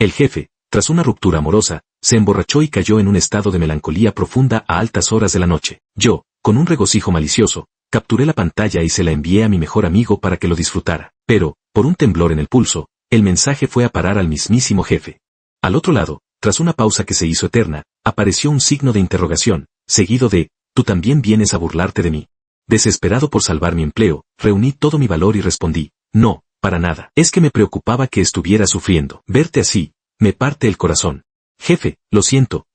El jefe, tras una ruptura amorosa, se emborrachó y cayó en un estado de melancolía profunda a altas horas de la noche. Yo, con un regocijo malicioso, capturé la pantalla y se la envié a mi mejor amigo para que lo disfrutara. Pero, por un temblor en el pulso, el mensaje fue a parar al mismísimo jefe. Al otro lado, tras una pausa que se hizo eterna, apareció un signo de interrogación, seguido de, «¿Tú también vienes a burlarte de mí?». Desesperado por salvar mi empleo, reuní todo mi valor y respondí, «No, para nada. Es que me preocupaba que estuvieras sufriendo. Verte así, me parte el corazón». «Jefe, lo siento,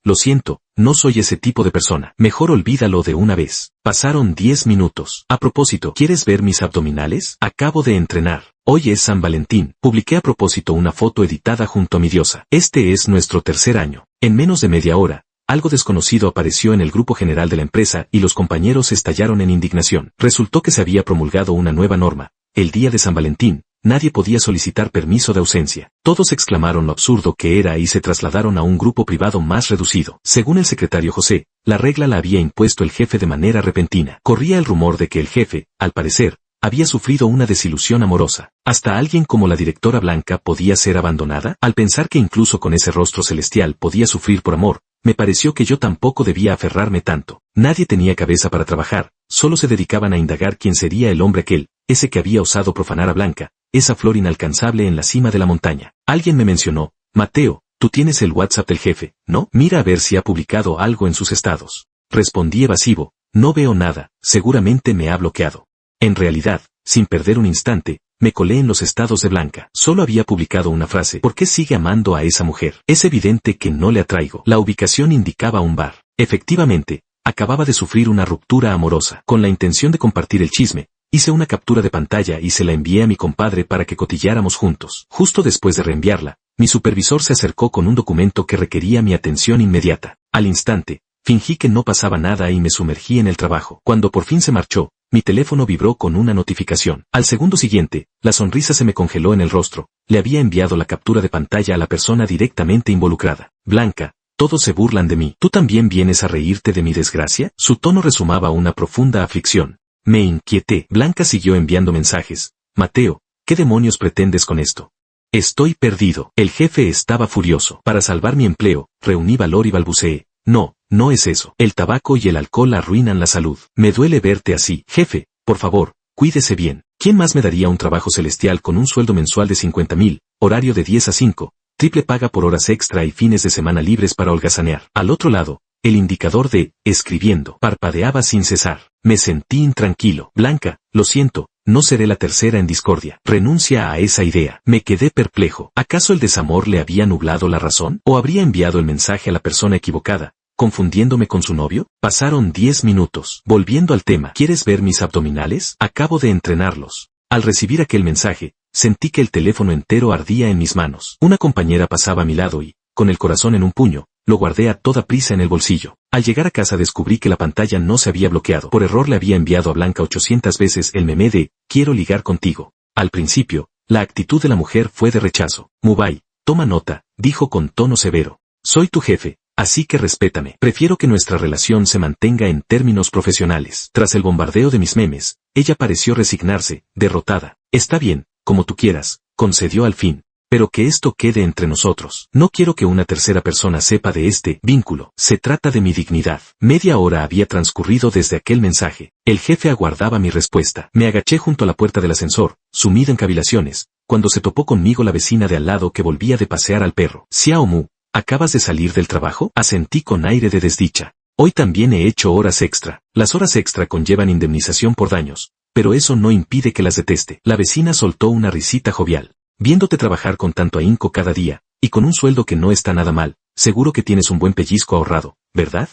no soy ese tipo de persona. Mejor olvídalo de una vez». Pasaron 10 minutos. «A propósito, ¿quieres ver mis abdominales? Acabo de entrenar. Hoy es San Valentín». Publiqué a propósito una foto editada junto a mi diosa. «Este es nuestro tercer año». En menos de media hora, algo desconocido apareció en el grupo general de la empresa y los compañeros estallaron en indignación. Resultó que se había promulgado una nueva norma. El día de San Valentín, nadie podía solicitar permiso de ausencia. Todos exclamaron lo absurdo que era y se trasladaron a un grupo privado más reducido. Según el secretario José, la regla la había impuesto el jefe de manera repentina. Corría el rumor de que el jefe, al parecer, había sufrido una desilusión amorosa. ¿Hasta alguien como la directora Blanca podía ser abandonada? Al pensar que incluso con ese rostro celestial podía sufrir por amor, me pareció que yo tampoco debía aferrarme tanto. Nadie tenía cabeza para trabajar, solo se dedicaban a indagar quién sería el hombre aquel, ese que había osado profanar a Blanca, esa flor inalcanzable en la cima de la montaña. Alguien me mencionó, «Mateo, tú tienes el WhatsApp del jefe, ¿no? Mira a ver si ha publicado algo en sus estados». Respondí evasivo, «No veo nada, seguramente me ha bloqueado». En realidad, sin perder un instante, me colé en los estados de Blanca. Solo había publicado una frase: «¿Por qué sigue amando a esa mujer? Es evidente que no le atraigo». La ubicación indicaba un bar. Efectivamente, acababa de sufrir una ruptura amorosa. Con la intención de compartir el chisme, hice una captura de pantalla y se la envié a mi compadre para que cotilleáramos juntos. Justo después de reenviarla, mi supervisor se acercó con un documento que requería mi atención inmediata. Al instante, fingí que no pasaba nada y me sumergí en el trabajo. Cuando por fin se marchó, mi teléfono vibró con una notificación. Al segundo siguiente, la sonrisa se me congeló en el rostro. Le había enviado la captura de pantalla a la persona directamente involucrada. «Blanca, todos se burlan de mí. ¿Tú también vienes a reírte de mi desgracia?». Su tono resumaba una profunda aflicción. Me inquieté. Blanca siguió enviando mensajes. «Mateo, ¿qué demonios pretendes con esto? Estoy perdido». El jefe estaba furioso. Para salvar mi empleo, reuní valor y balbuceé. No es eso. El tabaco y el alcohol arruinan la salud. Me duele verte así. Jefe, por favor, cuídese bien. ¿Quién más me daría un trabajo celestial con un sueldo mensual de 50,000, horario de 10 a 5, triple paga por horas extra y fines de semana libres para holgazanear? Al otro lado, el indicador de escribiendo parpadeaba sin cesar. Me sentí intranquilo. «Blanca, lo siento, no seré la tercera en discordia. Renuncia a esa idea». Me quedé perplejo. ¿Acaso el desamor le había nublado la razón? ¿O habría enviado el mensaje a la persona equivocada, confundiéndome con su novio? Pasaron 10 minutos. Volviendo al tema, ¿quieres ver mis abdominales? Acabo de entrenarlos. Al recibir aquel mensaje, sentí que el teléfono entero ardía en mis manos. Una compañera pasaba a mi lado y, con el corazón en un puño, lo guardé a toda prisa en el bolsillo. Al llegar a casa descubrí que la pantalla no se había bloqueado. Por error le había enviado a Blanca 800 veces el meme de «Quiero ligar contigo». Al principio, la actitud de la mujer fue de rechazo. «Mubay, toma nota», dijo con tono severo. «Soy tu jefe, así que respétame. Prefiero que nuestra relación se mantenga en términos profesionales». Tras el bombardeo de mis memes, ella pareció resignarse, derrotada. «Está bien, como tú quieras», concedió al fin. «Pero que esto quede entre nosotros. No quiero que una tercera persona sepa de este vínculo. Se trata de mi dignidad». Media hora había transcurrido desde aquel mensaje. El jefe aguardaba mi respuesta. Me agaché junto a la puerta del ascensor, sumido en cavilaciones, cuando se topó conmigo la vecina de al lado que volvía de pasear al perro. «Xiao Mu, ¿acabas de salir del trabajo?». Asentí con aire de desdicha. «Hoy también he hecho horas extra». Las horas extra conllevan indemnización por daños, pero eso no impide que las deteste. La vecina soltó una risita jovial. «Viéndote trabajar con tanto ahínco cada día, y con un sueldo que no está nada mal, seguro que tienes un buen pellizco ahorrado, ¿verdad?».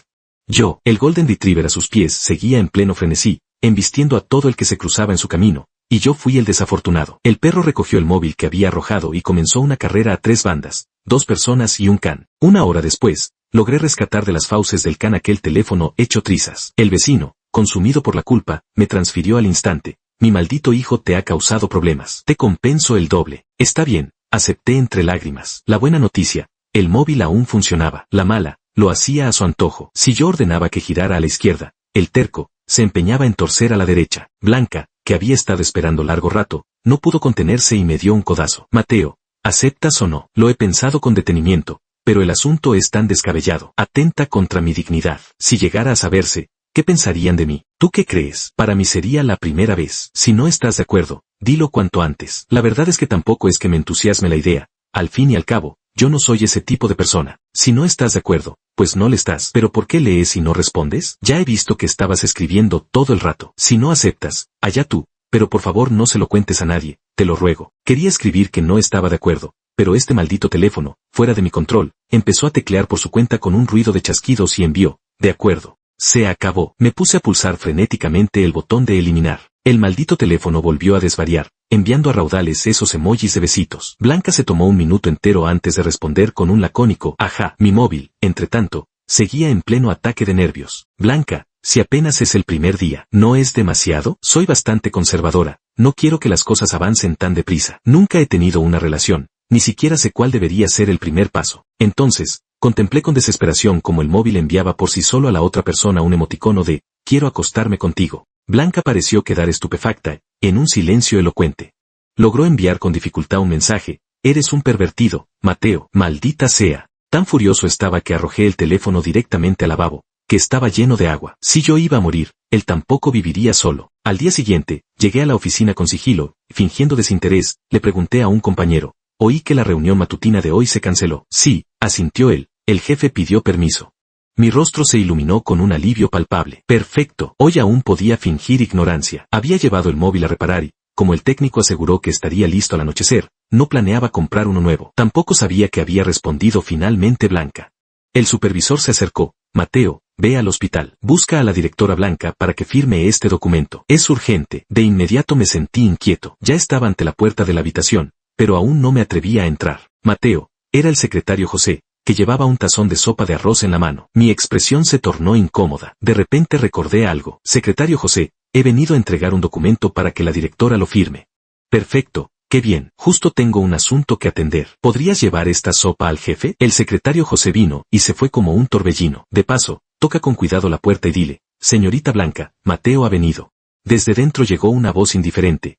Yo, el Golden Retriever a sus pies, seguía en pleno frenesí, embistiendo a todo el que se cruzaba en su camino, y yo fui el desafortunado. El perro recogió el móvil que había arrojado y comenzó una carrera a 3 bandas, 2 personas y un can. Una hora después, logré rescatar de las fauces del can aquel teléfono hecho trizas. El vecino, consumido por la culpa, me transfirió al instante. «Mi maldito hijo te ha causado problemas. Te compenso el doble». «Está bien», acepté entre lágrimas. La buena noticia, el móvil aún funcionaba. La mala, lo hacía a su antojo. Si yo ordenaba que girara a la izquierda, el terco se empeñaba en torcer a la derecha. Blanca, que había estado esperando largo rato, no pudo contenerse y me dio un codazo. «Mateo, ¿Aceptas o no? Lo he pensado con detenimiento, pero el asunto es tan descabellado. Atenta contra mi dignidad. Si llegara a saberse, ¿qué pensarían de mí? ¿Tú qué crees? Para mí sería la primera vez. Si no estás de acuerdo, dilo cuanto antes. La verdad es que tampoco es que me entusiasme la idea. Al fin y al cabo, yo no soy ese tipo de persona. Si no estás de acuerdo, pues no le estás. ¿Pero por qué lees y no respondes? Ya he visto que estabas escribiendo todo el rato. Si no aceptas, allá tú. Pero por favor no se lo cuentes a nadie, te lo ruego. Quería escribir que no estaba de acuerdo, pero este maldito teléfono, fuera de mi control, empezó a teclear por su cuenta con un ruido de chasquidos y envió, de acuerdo. Se acabó. Me puse a pulsar frenéticamente el botón de eliminar. El maldito teléfono volvió a desvariar, enviando a raudales esos emojis de besitos. Blanca se tomó un minuto entero antes de responder con un lacónico, ajá. Mi móvil, entre tanto, seguía en pleno ataque de nervios. Blanca, si apenas es el primer día, ¿no es demasiado? Soy bastante conservadora, no quiero que las cosas avancen tan deprisa. Nunca he tenido una relación, ni siquiera sé cuál debería ser el primer paso. Entonces, contemplé con desesperación cómo el móvil enviaba por sí solo a la otra persona un emoticono de, quiero acostarme contigo. Blanca pareció quedar estupefacta, en un silencio elocuente. Logró enviar con dificultad un mensaje, eres un pervertido, Mateo, maldita sea. Tan furioso estaba que arrojé el teléfono directamente al lavabo, que estaba lleno de agua. Si yo iba a morir, él tampoco viviría solo. Al día siguiente, llegué a la oficina con sigilo, fingiendo desinterés, le pregunté a un compañero, oí que la reunión matutina de hoy se canceló. Sí, asintió él, el jefe pidió permiso. Mi rostro se iluminó con un alivio palpable. Perfecto, hoy aún podía fingir ignorancia. Había llevado el móvil a reparar y, como el técnico aseguró que estaría listo al anochecer, no planeaba comprar uno nuevo. Tampoco sabía que había respondido finalmente Blanca. El supervisor se acercó. Mateo, ve al hospital. Busca a la directora Blanca para que firme este documento. Es urgente. De inmediato me sentí inquieto. Ya estaba ante la puerta de la habitación, pero aún no me atrevía a entrar. Mateo, era el secretario José, que llevaba un tazón de sopa de arroz en la mano. Mi expresión se tornó incómoda. De repente recordé algo. Secretario José, he venido a entregar un documento para que la directora lo firme. Perfecto, qué bien. Justo tengo un asunto que atender. ¿Podrías llevar esta sopa al jefe? El secretario José vino y se fue como un torbellino. De paso, toca con cuidado la puerta y dile, señorita Blanca, Mateo ha venido. Desde dentro llegó una voz indiferente.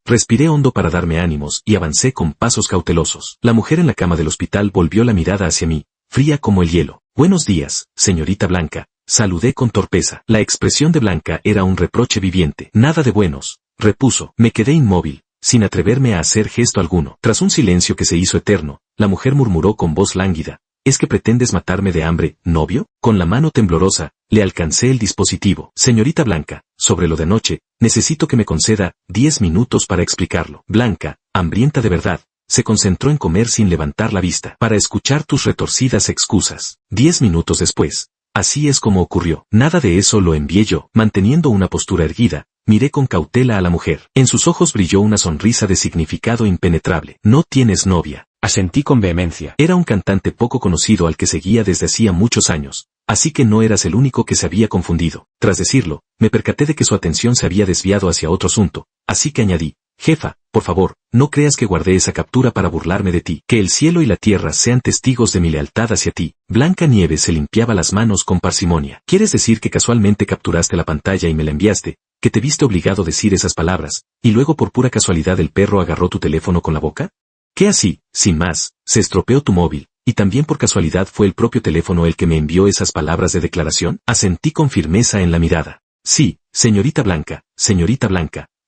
Respiré hondo para darme ánimos y avancé con pasos cautelosos. La mujer en la cama del hospital volvió la mirada hacia mí, fría como el hielo. Buenos días, señorita Blanca, saludé con torpeza. La expresión de Blanca era un reproche viviente. Nada de buenos, repuso. Me quedé inmóvil, sin atreverme a hacer gesto alguno. Tras un silencio que se hizo eterno, la mujer murmuró con voz lánguida, ¿es que pretendes matarme de hambre, novio? Con la mano temblorosa, le alcancé el dispositivo. Señorita Blanca, sobre lo de anoche, necesito que me conceda 10 minutos para explicarlo. Blanca, hambrienta de verdad, se concentró en comer sin levantar la vista, para escuchar tus retorcidas excusas. 10 minutos después, así es como ocurrió. Nada de eso lo envié yo. Manteniendo una postura erguida, miré con cautela a la mujer. En sus ojos brilló una sonrisa de significado impenetrable. No tienes novia. Asentí con vehemencia. Era un cantante poco conocido al que seguía desde hacía muchos años, así que no eras el único que se había confundido. Tras decirlo, me percaté de que su atención se había desviado hacia otro asunto, así que añadí, jefa, por favor, no creas que guardé esa captura para burlarme de ti. Que el cielo y la tierra sean testigos de mi lealtad hacia ti. Blanca Nieves se limpiaba las manos con parsimonia. ¿Quieres decir que casualmente capturaste la pantalla y me la enviaste, que te viste obligado a decir esas palabras, y luego por pura casualidad el perro agarró tu teléfono con la boca? ¿Qué así, sin más, se estropeó tu móvil, y también por casualidad fue el propio teléfono el que me envió esas palabras de declaración? Asentí con firmeza en la mirada. Sí, señorita Blanca,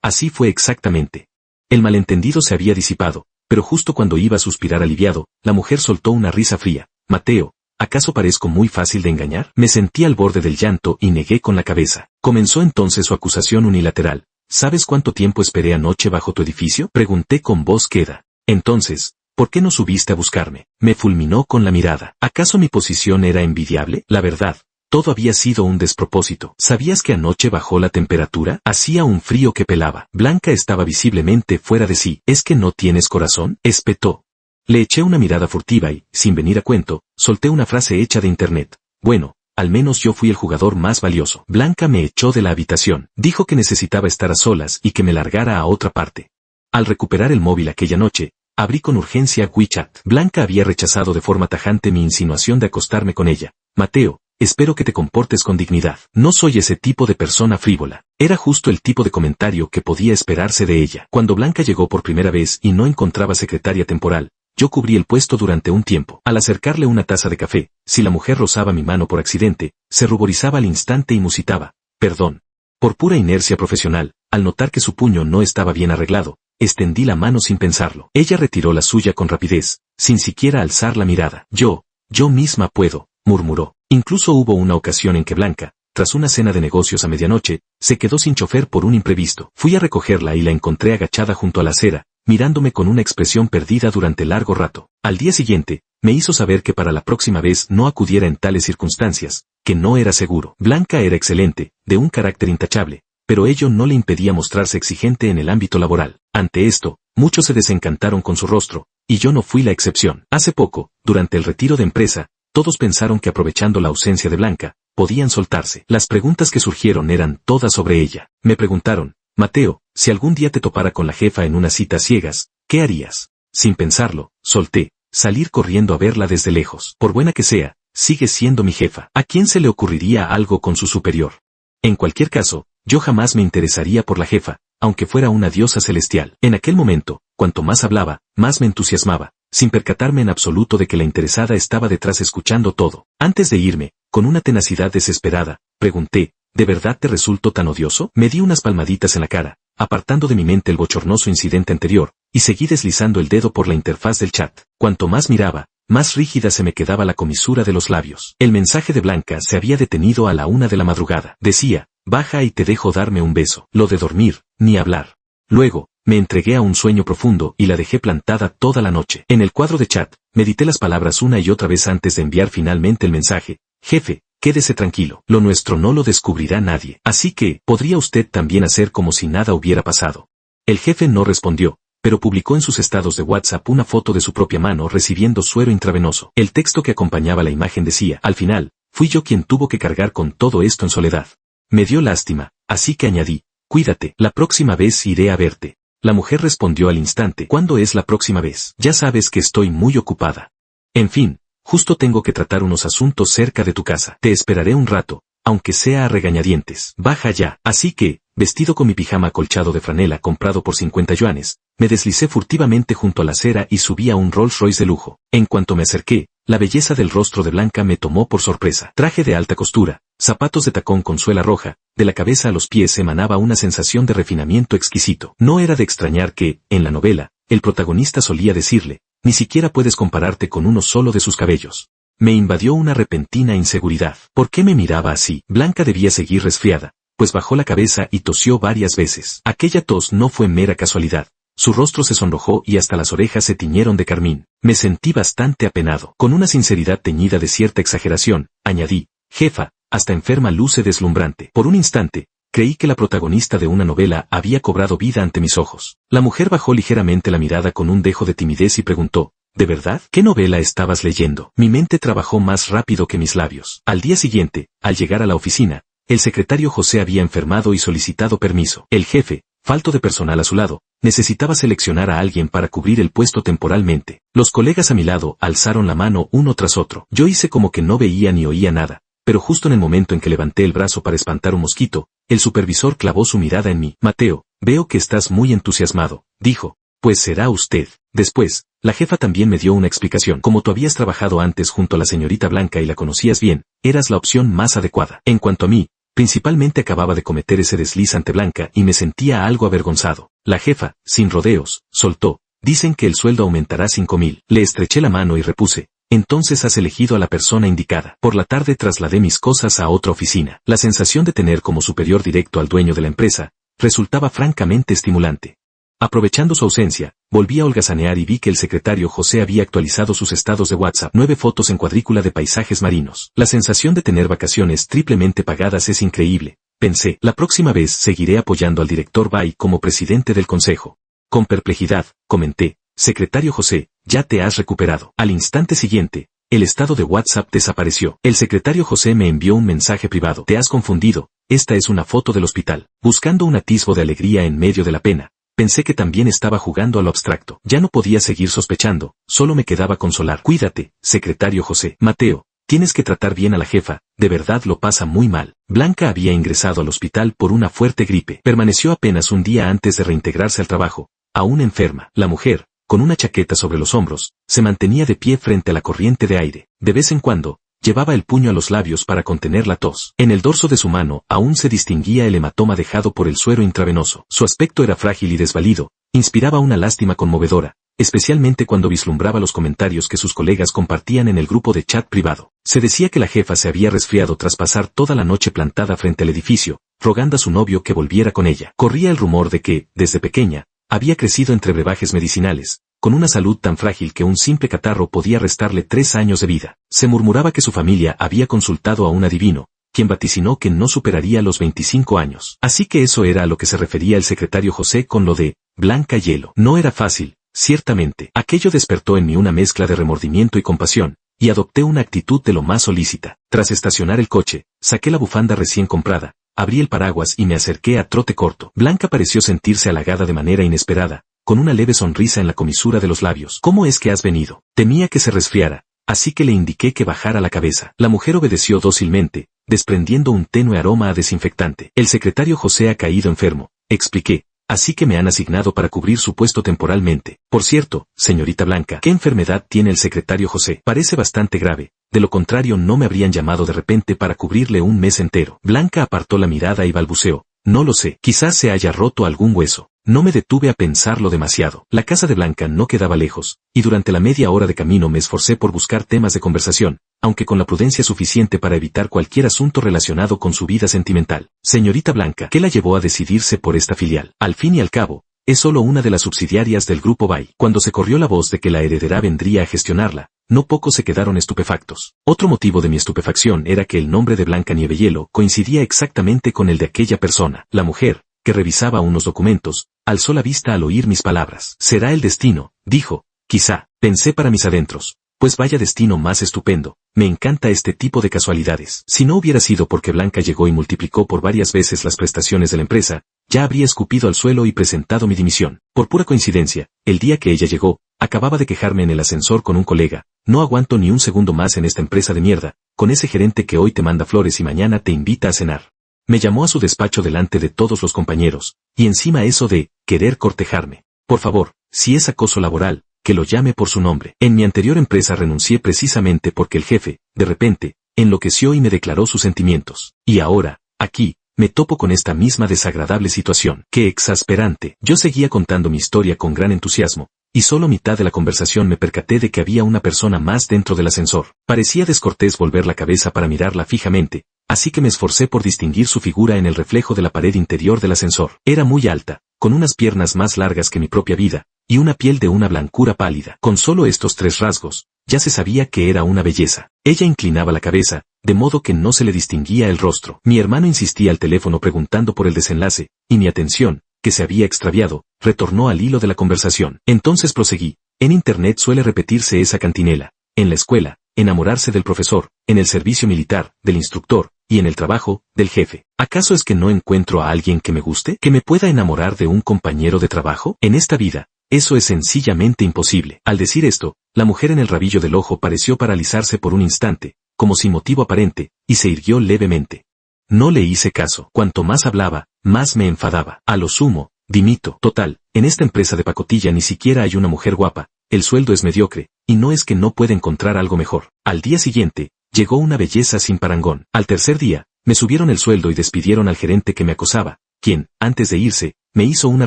así fue exactamente. El malentendido se había disipado, pero justo cuando iba a suspirar aliviado, la mujer soltó una risa fría. Mateo, ¿acaso parezco muy fácil de engañar? Me sentí al borde del llanto y negué con la cabeza. Comenzó entonces su acusación unilateral. ¿Sabes cuánto tiempo esperé anoche bajo tu edificio? Pregunté con voz queda. Entonces, ¿por qué no subiste a buscarme? Me fulminó con la mirada. ¿Acaso mi posición era envidiable? La verdad, todo había sido un despropósito. ¿Sabías que anoche bajó la temperatura? Hacía un frío que pelaba. Blanca estaba visiblemente fuera de sí. ¿Es que no tienes corazón?, espetó. Le eché una mirada furtiva y, sin venir a cuento, solté una frase hecha de internet. Bueno, al menos yo fui el jugador más valioso. Blanca me echó de la habitación. Dijo que necesitaba estar a solas y que me largara a otra parte. Al recuperar el móvil aquella noche, abrí con urgencia WeChat. Blanca había rechazado de forma tajante mi insinuación de acostarme con ella. Mateo, espero que te comportes con dignidad. No soy ese tipo de persona frívola. Era justo el tipo de comentario que podía esperarse de ella. Cuando Blanca llegó por primera vez y no encontraba secretaria temporal, yo cubrí el puesto durante un tiempo. Al acercarle una taza de café, si la mujer rozaba mi mano por accidente, se ruborizaba al instante y musitaba, perdón. Por pura inercia profesional, al notar que su puño no estaba bien arreglado, extendí la mano sin pensarlo. Ella retiró la suya con rapidez, sin siquiera alzar la mirada. Yo misma puedo, murmuró. Incluso hubo una ocasión en que Blanca, tras una cena de negocios a medianoche, se quedó sin chofer por un imprevisto. Fui a recogerla y la encontré agachada junto a la acera, mirándome con una expresión perdida durante largo rato. Al día siguiente, me hizo saber que para la próxima vez no acudiera en tales circunstancias, que no era seguro. Blanca era excelente, de un carácter intachable, pero ello no le impedía mostrarse exigente en el ámbito laboral. Ante esto, muchos se desencantaron con su rostro, y yo no fui la excepción. Hace poco, durante el retiro de empresa, todos pensaron que aprovechando la ausencia de Blanca, podían soltarse. Las preguntas que surgieron eran todas sobre ella. Me preguntaron, Mateo, si algún día te topara con la jefa en una cita a ciegas, ¿qué harías? Sin pensarlo, solté, salir corriendo a verla desde lejos. Por buena que sea, sigue siendo mi jefa. ¿A quién se le ocurriría algo con su superior? En cualquier caso, yo jamás me interesaría por la jefa, aunque fuera una diosa celestial. En aquel momento, cuanto más hablaba, más me entusiasmaba, sin percatarme en absoluto de que la interesada estaba detrás escuchando todo. Antes de irme, con una tenacidad desesperada, pregunté, ¿de verdad te resultó tan odioso? Me di unas palmaditas en la cara, apartando de mi mente el bochornoso incidente anterior, y seguí deslizando el dedo por la interfaz del chat. Cuanto más miraba, más rígida se me quedaba la comisura de los labios. El mensaje de Blanca se había detenido a la 1 de la madrugada. Decía, baja y te dejo darme un beso. Lo de dormir, ni hablar. Luego, me entregué a un sueño profundo y la dejé plantada toda la noche. En el cuadro de chat, medité las palabras una y otra vez antes de enviar finalmente el mensaje. Jefe, quédese tranquilo. Lo nuestro no lo descubrirá nadie. Así que, ¿podría usted también hacer como si nada hubiera pasado? El jefe no respondió, pero publicó en sus estados de WhatsApp una foto de su propia mano recibiendo suero intravenoso. El texto que acompañaba la imagen decía, al final, fui yo quien tuvo que cargar con todo esto en soledad. Me dio lástima, así que añadí, cuídate, la próxima vez iré a verte. La mujer respondió al instante, ¿cuándo es la próxima vez? Ya sabes que estoy muy ocupada. En fin, justo tengo que tratar unos asuntos cerca de tu casa. Te esperaré un rato, aunque sea a regañadientes. Baja ya. Así que, vestido con mi pijama acolchado de franela comprado por 50 yuanes, me deslicé furtivamente junto a la acera y subí a un Rolls Royce de lujo. En cuanto me acerqué, la belleza del rostro de Blanca me tomó por sorpresa. Traje de alta costura, zapatos de tacón con suela roja, de la cabeza a los pies emanaba una sensación de refinamiento exquisito. No era de extrañar que, en la novela, el protagonista solía decirle, ni siquiera puedes compararte con uno solo de sus cabellos. Me invadió una repentina inseguridad. ¿Por qué me miraba así? Blanca debía seguir resfriada, pues bajó la cabeza y tosió varias veces. Aquella tos no fue mera casualidad. Su rostro se sonrojó y hasta las orejas se tiñeron de carmín. Me sentí bastante apenado. Con una sinceridad teñida de cierta exageración, añadí, jefa, hasta enferma luce deslumbrante. Por un instante, creí que la protagonista de una novela había cobrado vida ante mis ojos. La mujer bajó ligeramente la mirada con un dejo de timidez y preguntó, ¿de verdad? ¿Qué novela estabas leyendo? Mi mente trabajó más rápido que mis labios. Al día siguiente, al llegar a la oficina, el secretario José había enfermado y solicitado permiso. El jefe, falto de personal a su lado, necesitaba seleccionar a alguien para cubrir el puesto temporalmente. Los colegas a mi lado alzaron la mano uno tras otro. Yo hice como que no veía ni oía nada, pero justo en el momento en que levanté el brazo para espantar un mosquito, el supervisor clavó su mirada en mí. Mateo, veo que estás muy entusiasmado, dijo. Pues será usted. Después, la jefa también me dio una explicación. Como tú habías trabajado antes junto a la señorita Blanca y la conocías bien, eras la opción más adecuada. En cuanto a mí, principalmente acababa de cometer ese desliz ante Blanca y me sentía algo avergonzado. La jefa, sin rodeos, soltó. Dicen que el sueldo aumentará 5,000. Le estreché la mano y repuse. Entonces has elegido a la persona indicada. Por la tarde trasladé mis cosas a otra oficina. La sensación de tener como superior directo al dueño de la empresa resultaba francamente estimulante. Aprovechando su ausencia, volví a holgazanear y vi que el secretario José había actualizado sus estados de WhatsApp. 9 fotos en cuadrícula de paisajes marinos. La sensación de tener vacaciones triplemente pagadas es increíble. Pensé, la próxima vez seguiré apoyando al director Bai como presidente del consejo. Con perplejidad, comenté, secretario José, ya te has recuperado. Al instante siguiente, el estado de WhatsApp desapareció. El secretario José me envió un mensaje privado. Te has confundido, esta es una foto del hospital. Buscando un atisbo de alegría en medio de la pena, pensé que también estaba jugando a lo abstracto. Ya no podía seguir sospechando, solo me quedaba consolar. Cuídate, secretario José. Mateo, tienes que tratar bien a la jefa, de verdad lo pasa muy mal. Blanca había ingresado al hospital por una fuerte gripe. Permaneció apenas un día antes de reintegrarse al trabajo, aún enferma. La mujer, con una chaqueta sobre los hombros, se mantenía de pie frente a la corriente de aire. De vez en cuando, llevaba el puño a los labios para contener la tos. En el dorso de su mano aún se distinguía el hematoma dejado por el suero intravenoso. Su aspecto era frágil y desvalido, inspiraba una lástima conmovedora, especialmente cuando vislumbraba los comentarios que sus colegas compartían en el grupo de chat privado. Se decía que la jefa se había resfriado tras pasar toda la noche plantada frente al edificio, rogando a su novio que volviera con ella. Corría el rumor de que, desde pequeña, había crecido entre brebajes medicinales, con una salud tan frágil que un simple catarro podía restarle 3 años de vida. Se murmuraba que su familia había consultado a un adivino, quien vaticinó que no superaría los 25 años. Así que eso era a lo que se refería el secretario José con lo de Blanca Hielo. No era fácil, ciertamente. Aquello despertó en mí una mezcla de remordimiento y compasión, y adopté una actitud de lo más solícita. Tras estacionar el coche, saqué la bufanda recién comprada, abrí el paraguas y me acerqué a trote corto. Blanca pareció sentirse halagada de manera inesperada, con una leve sonrisa en la comisura de los labios. ¿Cómo es que has venido? Temía que se resfriara, así que le indiqué que bajara la cabeza. La mujer obedeció dócilmente, desprendiendo un tenue aroma a desinfectante. El secretario José ha caído enfermo, expliqué, así que me han asignado para cubrir su puesto temporalmente. Por cierto, señorita Blanca, ¿qué enfermedad tiene el secretario José? Parece bastante grave, de lo contrario no me habrían llamado de repente para cubrirle un mes entero. Blanca apartó la mirada y balbuceó, no lo sé, quizás se haya roto algún hueso. No me detuve a pensarlo demasiado. La casa de Blanca no quedaba lejos, y durante la media hora de camino me esforcé por buscar temas de conversación, aunque con la prudencia suficiente para evitar cualquier asunto relacionado con su vida sentimental. Señorita Blanca, ¿qué la llevó a decidirse por esta filial? Al fin y al cabo, es solo una de las subsidiarias del Grupo Bay. Cuando se corrió la voz de que la heredera vendría a gestionarla, no pocos se quedaron estupefactos. Otro motivo de mi estupefacción era que el nombre de Blanca Nievehielo coincidía exactamente con el de aquella persona. La mujer, que revisaba unos documentos, alzó la vista al oír mis palabras. Será el destino, dijo. Quizá, pensé para mis adentros. Pues vaya destino más estupendo, me encanta este tipo de casualidades. Si no hubiera sido porque Blanca llegó y multiplicó por varias veces las prestaciones de la empresa, ya habría escupido al suelo y presentado mi dimisión. Por pura coincidencia, el día que ella llegó, acababa de quejarme en el ascensor con un colega, no aguanto ni un segundo más en esta empresa de mierda, con ese gerente que hoy te manda flores y mañana te invita a cenar. Me llamó a su despacho delante de todos los compañeros, y encima eso de querer cortejarme. Por favor, si es acoso laboral, que lo llame por su nombre. En mi anterior empresa renuncié precisamente porque el jefe, de repente, enloqueció y me declaró sus sentimientos. Y ahora, aquí, me topo con esta misma desagradable situación. ¡Qué exasperante! Yo seguía contando mi historia con gran entusiasmo, y solo a mitad de la conversación me percaté de que había una persona más dentro del ascensor. Parecía descortés volver la cabeza para mirarla fijamente, así que me esforcé por distinguir su figura en el reflejo de la pared interior del ascensor. Era muy alta, con unas piernas más largas que mi propia vida, y una piel de una blancura pálida. Con solo estos 3 rasgos, ya se sabía que era una belleza. Ella inclinaba la cabeza, de modo que no se le distinguía el rostro. Mi hermano insistía al teléfono preguntando por el desenlace, y mi atención, que se había extraviado, retornó al hilo de la conversación. Entonces proseguí. En internet suele repetirse esa cantinela. En la escuela, enamorarse del profesor, en el servicio militar, del instructor, y en el trabajo, del jefe. ¿Acaso es que no encuentro a alguien que me guste? ¿Que me pueda enamorar de un compañero de trabajo? En esta vida, eso es sencillamente imposible. Al decir esto, la mujer en el rabillo del ojo pareció paralizarse por un instante, como sin motivo aparente, y se irguió levemente. No le hice caso. Cuanto más hablaba, más me enfadaba. A lo sumo, dimito. Total, en esta empresa de pacotilla ni siquiera hay una mujer guapa, el sueldo es mediocre, y no es que no pueda encontrar algo mejor. Al día siguiente, llegó una belleza sin parangón. Al tercer día, me subieron el sueldo y despidieron al gerente que me acosaba, quien, antes de irse, me hizo una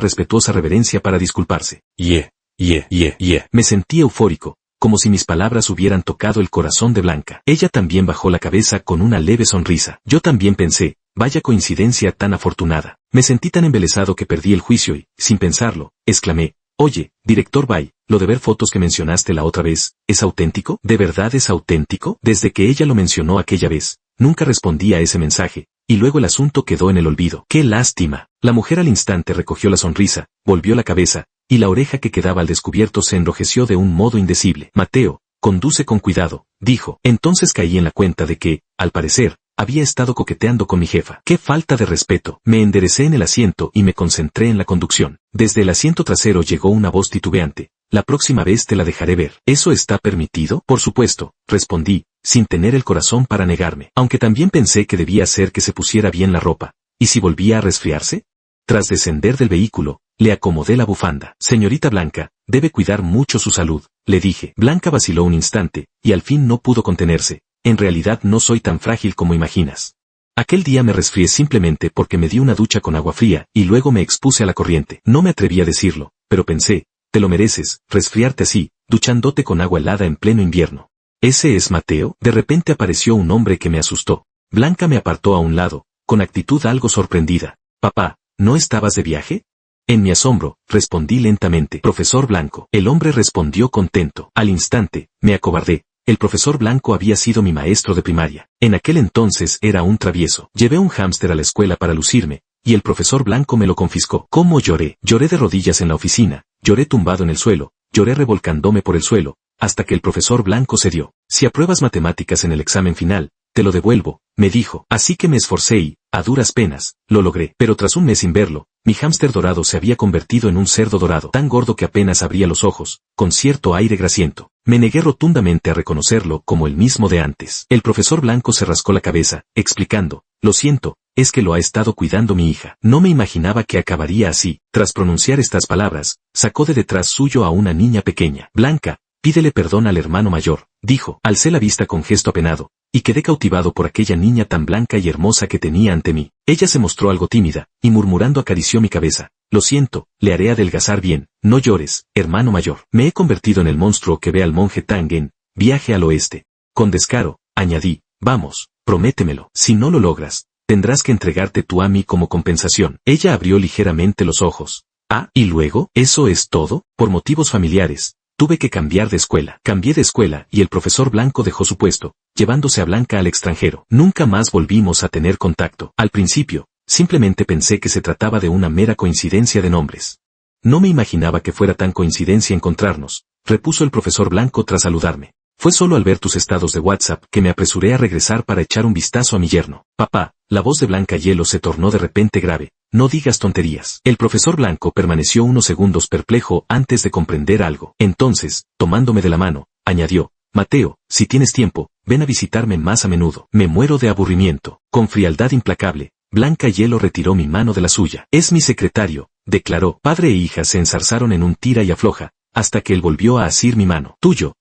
respetuosa reverencia para disculparse. Me sentí eufórico, como si mis palabras hubieran tocado el corazón de Blanca. Ella también bajó la cabeza con una leve sonrisa. Yo también pensé, vaya coincidencia tan afortunada. Me sentí tan embelesado que perdí el juicio y, sin pensarlo, exclamé, oye, director Bay, lo de ver fotos que mencionaste la otra vez, ¿es auténtico? ¿De verdad es auténtico? Desde que ella lo mencionó aquella vez, nunca respondí a ese mensaje, y luego el asunto quedó en el olvido. ¡Qué lástima! La mujer al instante recogió la sonrisa, volvió la cabeza, y la oreja que quedaba al descubierto se enrojeció de un modo indecible. Mateo, conduce con cuidado, dijo. Entonces caí en la cuenta de que, al parecer, había estado coqueteando con mi jefa. ¡Qué falta de respeto! Me enderecé en el asiento y me concentré en la conducción. Desde el asiento trasero llegó una voz titubeante. La próxima vez te la dejaré ver. ¿Eso está permitido? Por supuesto, respondí, sin tener el corazón para negarme. Aunque también pensé que debía hacer que se pusiera bien la ropa. ¿Y si volvía a resfriarse? Tras descender del vehículo, le acomodé la bufanda. Señorita Blanca, debe cuidar mucho su salud, le dije. Blanca vaciló un instante, y al fin no pudo contenerse. En realidad no soy tan frágil como imaginas. Aquel día me resfrié simplemente porque me di una ducha con agua fría, y luego me expuse a la corriente. No me atreví a decirlo, pero pensé, te lo mereces, resfriarte así, duchándote con agua helada en pleno invierno. ¿Ese es Mateo? De repente apareció un hombre que me asustó. Blanca me apartó a un lado, con actitud algo sorprendida. Papá, ¿no estabas de viaje? En mi asombro, respondí lentamente. Profesor Blanco. El hombre respondió contento. Al instante, me acobardé. El profesor Blanco había sido mi maestro de primaria. En aquel entonces era un travieso. Llevé un hámster a la escuela para lucirme, y el profesor Blanco me lo confiscó. ¿Cómo lloré? Lloré de rodillas en la oficina, lloré tumbado en el suelo, lloré revolcándome por el suelo, hasta que el profesor Blanco cedió. Si apruebas matemáticas en el examen final, te lo devuelvo, me dijo. Así que me esforcé y, a duras penas, lo logré. Pero tras un mes sin verlo, mi hámster dorado se había convertido en un cerdo dorado, tan gordo que apenas abría los ojos, con cierto aire grasiento. Me negué rotundamente a reconocerlo como el mismo de antes. El profesor Blanco se rascó la cabeza, explicando, lo siento, es que lo ha estado cuidando mi hija. No me imaginaba que acabaría así. Tras pronunciar estas palabras, sacó de detrás suyo a una niña pequeña. Blanca, pídele perdón al hermano mayor, dijo. Alcé la vista con gesto apenado, y quedé cautivado por aquella niña tan blanca y hermosa que tenía ante mí. Ella se mostró algo tímida, y murmurando acarició mi cabeza. Lo siento, le haré adelgazar bien. No llores, hermano mayor. Me he convertido en el monstruo que ve al monje Tang en Viaje al Oeste. Con descaro, añadí, vamos, prométemelo. Si no lo logras, tendrás que entregarte tú a mí como compensación. Ella abrió ligeramente los ojos. Ah, ¿y luego? ¿Eso es todo? Por motivos familiares, tuve que cambiar de escuela. Cambié de escuela y el profesor Blanco dejó su puesto, llevándose a Blanca al extranjero. Nunca más volvimos a tener contacto. Al principio, simplemente pensé que se trataba de una mera coincidencia de nombres. No me imaginaba que fuera tan coincidencia encontrarnos, repuso el profesor Blanco tras saludarme. Fue solo al ver tus estados de WhatsApp que me apresuré a regresar para echar un vistazo a mi yerno. Papá, la voz de Blanca Hielo se tornó de repente grave. No digas tonterías. El profesor Blanco permaneció unos segundos perplejo antes de comprender algo. Entonces, tomándome de la mano, añadió, Mateo, si tienes tiempo, ven a visitarme más a menudo. Me muero de aburrimiento. Con frialdad implacable, Blanca Hielo retiró mi mano de la suya. Es mi secretario, declaró. Padre e hija se enzarzaron en un tira y afloja, hasta que él volvió a asir mi mano. Tuyo,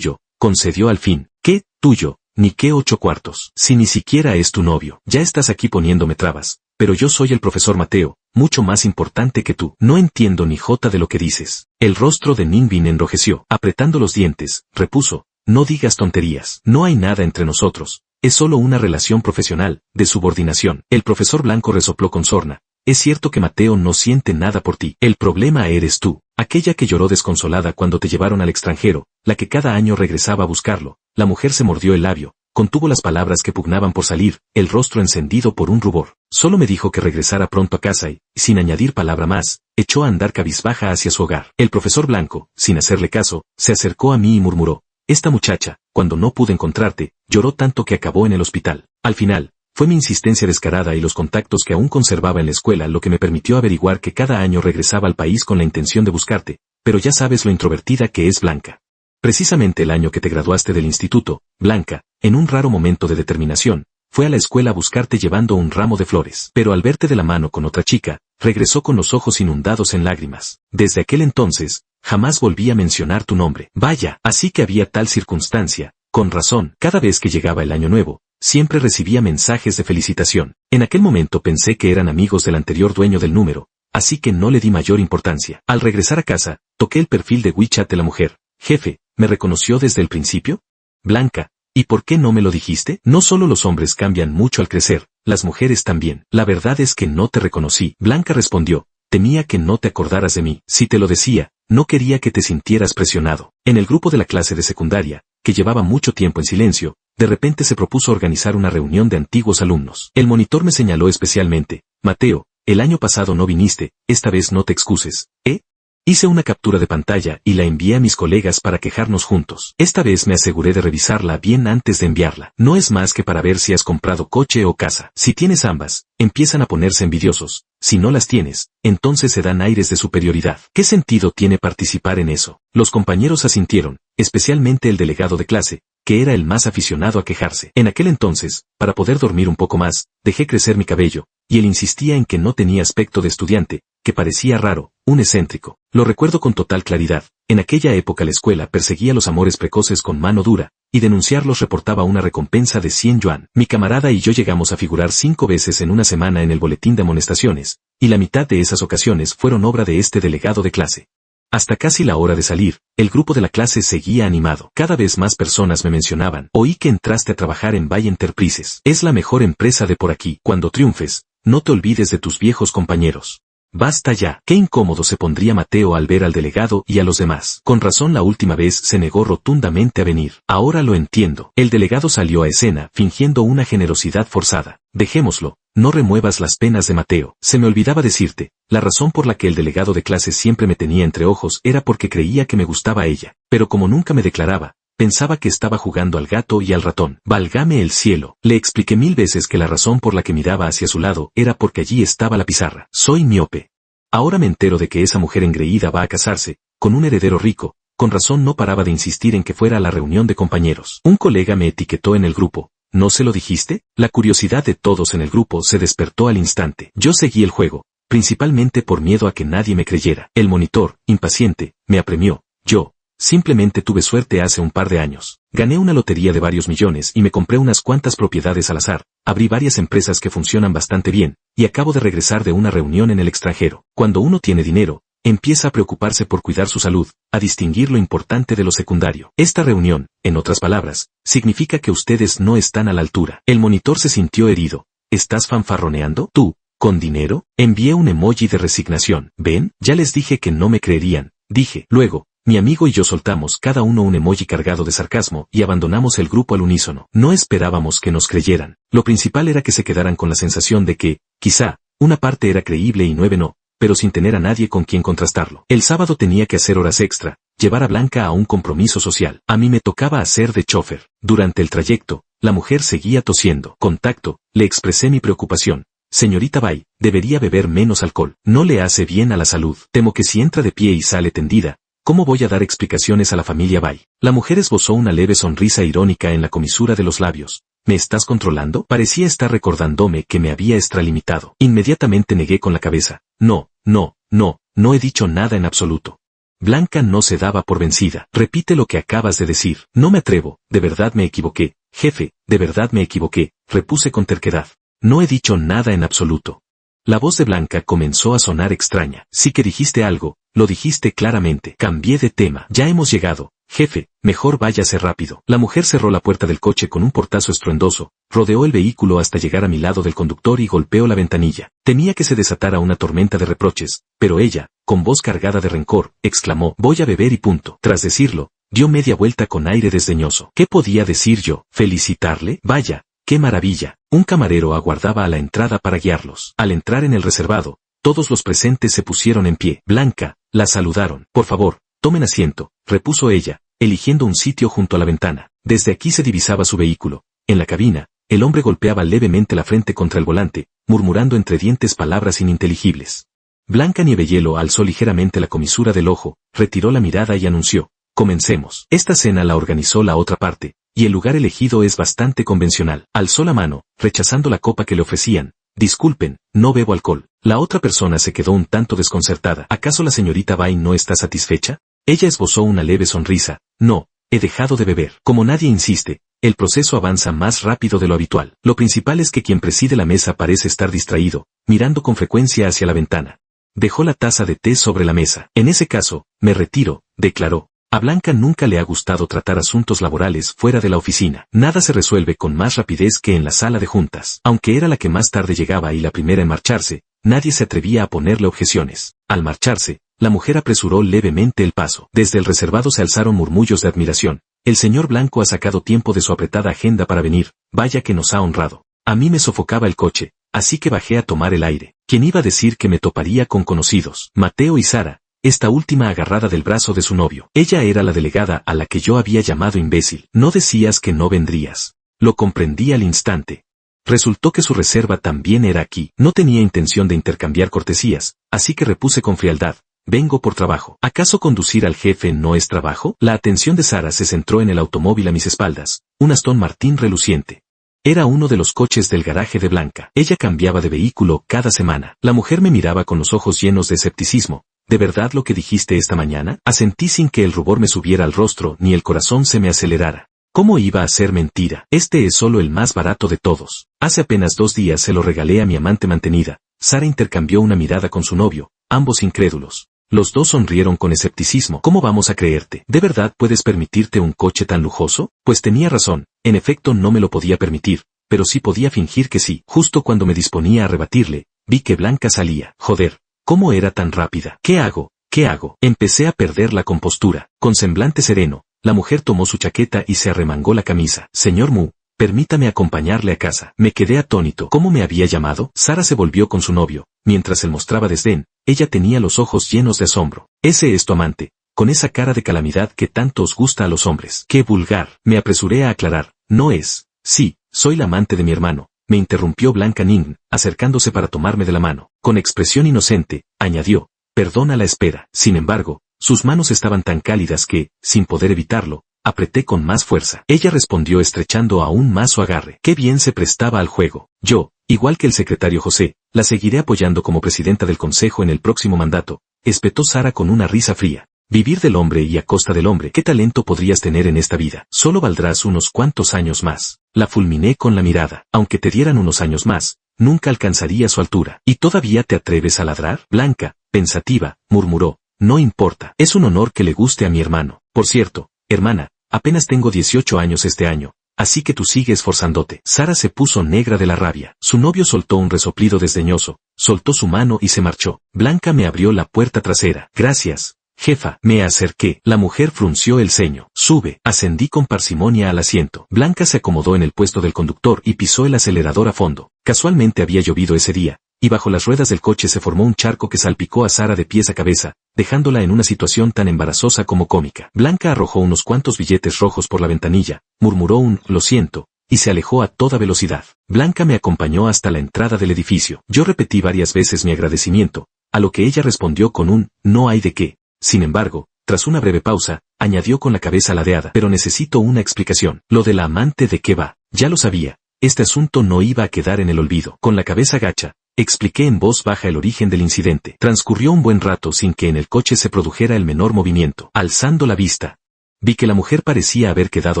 concedió al fin. ¿Qué, tuyo? Ni qué 8 cuartos. Si ni siquiera es tu novio. Ya estás aquí poniéndome trabas. Pero yo soy el profesor Mateo, mucho más importante que tú. No entiendo ni jota de lo que dices. El rostro de Ninbin enrojeció. Apretando los dientes, repuso, no digas tonterías. No hay nada entre nosotros. Es solo una relación profesional, de subordinación. El profesor Blanco resopló con sorna. Es cierto que Mateo no siente nada por ti. El problema eres tú. Aquella que lloró desconsolada cuando te llevaron al extranjero, la que cada año regresaba a buscarlo. La mujer se mordió el labio, contuvo las palabras que pugnaban por salir, el rostro encendido por un rubor. Solo me dijo que regresara pronto a casa y, sin añadir palabra más, echó a andar cabizbaja hacia su hogar. El profesor Blanco, sin hacerle caso, se acercó a mí y murmuró, esta muchacha, cuando no pude encontrarte, lloró tanto que acabó en el hospital. Al final, fue mi insistencia descarada y los contactos que aún conservaba en la escuela lo que me permitió averiguar que cada año regresaba al país con la intención de buscarte, pero ya sabes lo introvertida que es Blanca. Precisamente el año que te graduaste del instituto, Blanca, en un raro momento de determinación, fue a la escuela a buscarte llevando un ramo de flores. Pero al verte de la mano con otra chica, regresó con los ojos inundados en lágrimas. Desde aquel entonces, jamás volví a mencionar tu nombre. Vaya, así que había tal circunstancia. Con razón, cada vez que llegaba el año nuevo, siempre recibía mensajes de felicitación. En aquel momento pensé que eran amigos del anterior dueño del número, así que no le di mayor importancia. Al regresar a casa, toqué el perfil de WeChat de la mujer. Jefe, ¿me reconoció desde el principio? Blanca, ¿y por qué no me lo dijiste? No solo los hombres cambian mucho al crecer, las mujeres también. La verdad es que no te reconocí. Blanca respondió, temía que no te acordaras de mí. Si te lo decía, no quería que te sintieras presionado. En el grupo de la clase de secundaria, que llevaba mucho tiempo en silencio, de repente se propuso organizar una reunión de antiguos alumnos. El monitor me señaló especialmente, Mateo, el año pasado no viniste, esta vez no te excuses, ¿eh? Hice una captura de pantalla y la envié a mis colegas para quejarnos juntos. Esta vez me aseguré de revisarla bien antes de enviarla. No es más que para ver si has comprado coche o casa. Si tienes ambas, empiezan a ponerse envidiosos. Si no las tienes, entonces se dan aires de superioridad. ¿Qué sentido tiene participar en eso? Los compañeros asintieron, especialmente el delegado de clase, que era el más aficionado a quejarse. En aquel entonces, para poder dormir un poco más, dejé crecer mi cabello, y él insistía en que no tenía aspecto de estudiante, que parecía raro, un excéntrico. Lo recuerdo con total claridad. En aquella época la escuela perseguía los amores precoces con mano dura, y denunciarlos reportaba una recompensa de 100 yuan. Mi camarada y yo llegamos a figurar 5 veces en una semana en el boletín de amonestaciones, y la mitad de esas ocasiones fueron obra de este delegado de clase. Hasta casi la hora de salir, el grupo de la clase seguía animado. Cada vez más personas me mencionaban. Oí que entraste a trabajar en Bay Enterprises. Es la mejor empresa de por aquí. Cuando triunfes, no te olvides de tus viejos compañeros. Basta ya. Qué incómodo se pondría Mateo al ver al delegado y a los demás. Con razón la última vez se negó rotundamente a venir. Ahora lo entiendo. El delegado salió a escena fingiendo una generosidad forzada. Dejémoslo. No remuevas las penas de Mateo. Se me olvidaba decirte, la razón por la que el delegado de clase siempre me tenía entre ojos era porque creía que me gustaba ella. Pero como nunca me declaraba, pensaba que estaba jugando al gato y al ratón. Válgame el cielo. Le expliqué 1000 veces que la razón por la que miraba hacia su lado era porque allí estaba la pizarra. Soy miope. Ahora me entero de que esa mujer engreída va a casarse, con un heredero rico. Con razón no paraba de insistir en que fuera a la reunión de compañeros. Un colega me etiquetó en el grupo. ¿No se lo dijiste? La curiosidad de todos en el grupo se despertó al instante. Yo seguí el juego, principalmente por miedo a que nadie me creyera. El monitor, impaciente, me apremió. Yo, simplemente tuve suerte hace un par de años. Gané una lotería de varios millones y me compré unas cuantas propiedades al azar. Abrí varias empresas que funcionan bastante bien, y acabo de regresar de una reunión en el extranjero. Cuando uno tiene dinero, empieza a preocuparse por cuidar su salud, a distinguir lo importante de lo secundario. Esta reunión, en otras palabras, significa que ustedes no están a la altura. El monitor se sintió herido. ¿Estás fanfarroneando? ¿Tú, con dinero? Envié un emoji de resignación. ¿Ven? Ya les dije que no me creerían. Dije. Luego, mi amigo y yo soltamos cada uno un emoji cargado de sarcasmo y abandonamos el grupo al unísono. No esperábamos que nos creyeran. Lo principal era que se quedaran con la sensación de que, quizá, una parte era creíble y 9 no, pero sin tener a nadie con quien contrastarlo. El sábado tenía que hacer horas extra, llevar a Blanca a un compromiso social. A mí me tocaba hacer de chofer. Durante el trayecto, la mujer seguía tosiendo. Contacto, le expresé mi preocupación. Señorita Bai, debería beber menos alcohol. No le hace bien a la salud. Temo que si entra de pie y sale tendida, ¿cómo voy a dar explicaciones a la familia Bai? La mujer esbozó una leve sonrisa irónica en la comisura de los labios. ¿Me estás controlando? Parecía estar recordándome que me había extralimitado. Inmediatamente negué con la cabeza. No he dicho nada en absoluto. Blanca no se daba por vencida. Repite lo que acabas de decir. No me atrevo, de verdad me equivoqué. Jefe, de verdad me equivoqué, repuse con terquedad. No he dicho nada en absoluto. La voz de Blanca comenzó a sonar extraña. Sí que dijiste algo, lo dijiste claramente. Cambié de tema. Ya hemos llegado. Jefe, mejor váyase rápido. La mujer cerró la puerta del coche con un portazo estruendoso, rodeó el vehículo hasta llegar a mi lado del conductor y golpeó la ventanilla. Temía que se desatara una tormenta de reproches, pero ella, con voz cargada de rencor, exclamó, voy a beber y punto. Tras decirlo, dio media vuelta con aire desdeñoso. ¿Qué podía decir yo? ¿Felicitarle? Vaya, qué maravilla. Un camarero aguardaba a la entrada para guiarlos. Al entrar en el reservado, todos los presentes se pusieron en pie. Blanca, la saludaron. Por favor, tomen asiento, repuso ella, eligiendo un sitio junto a la ventana. Desde aquí se divisaba su vehículo. En la cabina, el hombre golpeaba levemente la frente contra el volante, murmurando entre dientes palabras ininteligibles. Blanca Nievehielo alzó ligeramente la comisura del ojo, retiró la mirada y anunció, comencemos. Esta cena la organizó la otra parte, y el lugar elegido es bastante convencional. Alzó la mano, rechazando la copa que le ofrecían. Disculpen, no bebo alcohol. La otra persona se quedó un tanto desconcertada. ¿Acaso la señorita Bai no está satisfecha? Ella esbozó una leve sonrisa. No, he dejado de beber. Como nadie insiste, el proceso avanza más rápido de lo habitual. Lo principal es que quien preside la mesa parece estar distraído, mirando con frecuencia hacia la ventana. Dejó la taza de té sobre la mesa. En ese caso, me retiro, declaró. A Blanca nunca le ha gustado tratar asuntos laborales fuera de la oficina. Nada se resuelve con más rapidez que en la sala de juntas. Aunque era la que más tarde llegaba y la primera en marcharse, nadie se atrevía a ponerle objeciones. Al marcharse, la mujer apresuró levemente el paso. Desde el reservado se alzaron murmullos de admiración. El señor Blanco ha sacado tiempo de su apretada agenda para venir. Vaya que nos ha honrado. A mí me sofocaba el coche, así que bajé a tomar el aire. ¿Quién iba a decir que me toparía con conocidos? Mateo y Sara. Esta última agarrada del brazo de su novio. Ella era la delegada a la que yo había llamado imbécil. No decías que no vendrías. Lo comprendí al instante. Resultó que su reserva también era aquí. No tenía intención de intercambiar cortesías, así que repuse con frialdad. Vengo por trabajo. ¿Acaso conducir al jefe no es trabajo? La atención de Sara se centró en el automóvil a mis espaldas, un Aston Martin reluciente. Era uno de los coches del garaje de Blanca. Ella cambiaba de vehículo cada semana. La mujer me miraba con los ojos llenos de escepticismo. ¿De verdad lo que dijiste esta mañana? Asentí sin que el rubor me subiera al rostro ni el corazón se me acelerara. ¿Cómo iba a ser mentira? Este es solo el más barato de todos. Hace apenas 2 días se lo regalé a mi amante mantenida. Sara intercambió una mirada con su novio, ambos incrédulos. Los dos sonrieron con escepticismo. ¿Cómo vamos a creerte? ¿De verdad puedes permitirte un coche tan lujoso? Pues tenía razón, en efecto no me lo podía permitir, pero sí podía fingir que sí. Justo cuando me disponía a rebatirle, vi que Blanca salía. Joder, ¿cómo era tan rápida? ¿Qué hago? ¿Qué hago? Empecé a perder la compostura. Con semblante sereno, la mujer tomó su chaqueta y se arremangó la camisa. Señor Mu, permítame acompañarle a casa. Me quedé atónito. ¿Cómo me había llamado? Sara se volvió con su novio. Mientras él mostraba desdén, ella tenía los ojos llenos de asombro. Ese es tu amante, con esa cara de calamidad que tanto os gusta a los hombres. ¡Qué vulgar! Me apresuré a aclarar. No es. Sí, soy la amante de mi hermano. Me interrumpió Blanca Ning, acercándose para tomarme de la mano. Con expresión inocente, añadió, perdona la espera. Sin embargo, sus manos estaban tan cálidas que, sin poder evitarlo, apreté con más fuerza. Ella respondió estrechando aún más su agarre. Qué bien se prestaba al juego. Yo, igual que el secretario José, la seguiré apoyando como presidenta del consejo en el próximo mandato, espetó Sara con una risa fría. Vivir del hombre y a costa del hombre. ¿Qué talento podrías tener en esta vida? Solo valdrás unos cuantos años más. La fulminé con la mirada. Aunque te dieran unos años más, nunca alcanzaría su altura. ¿Y todavía te atreves a ladrar? Blanca, pensativa, murmuró. No importa. Es un honor que le guste a mi hermano. Por cierto, hermana, apenas tengo 18 años este año, así que tú sigues esforzándote. Sara se puso negra de la rabia. Su novio soltó un resoplido desdeñoso, soltó su mano y se marchó. Blanca me abrió la puerta trasera. Gracias, jefa. Me acerqué. La mujer frunció el ceño. Sube. Ascendí con parsimonia al asiento. Blanca se acomodó en el puesto del conductor y pisó el acelerador a fondo. Casualmente había llovido ese día, y bajo las ruedas del coche se formó un charco que salpicó a Sara de pies a cabeza, dejándola en una situación tan embarazosa como cómica. Blanca arrojó unos cuantos billetes rojos por la ventanilla, murmuró un «lo siento», y se alejó a toda velocidad. Blanca me acompañó hasta la entrada del edificio. Yo repetí varias veces mi agradecimiento, a lo que ella respondió con un «no hay de qué». Sin embargo, tras una breve pausa, añadió con la cabeza ladeada, pero necesito una explicación. Lo de la amante, ¿de qué va? Ya lo sabía. Este asunto no iba a quedar en el olvido. Con la cabeza gacha, expliqué en voz baja el origen del incidente. Transcurrió un buen rato sin que en el coche se produjera el menor movimiento. Alzando la vista, vi que la mujer parecía haber quedado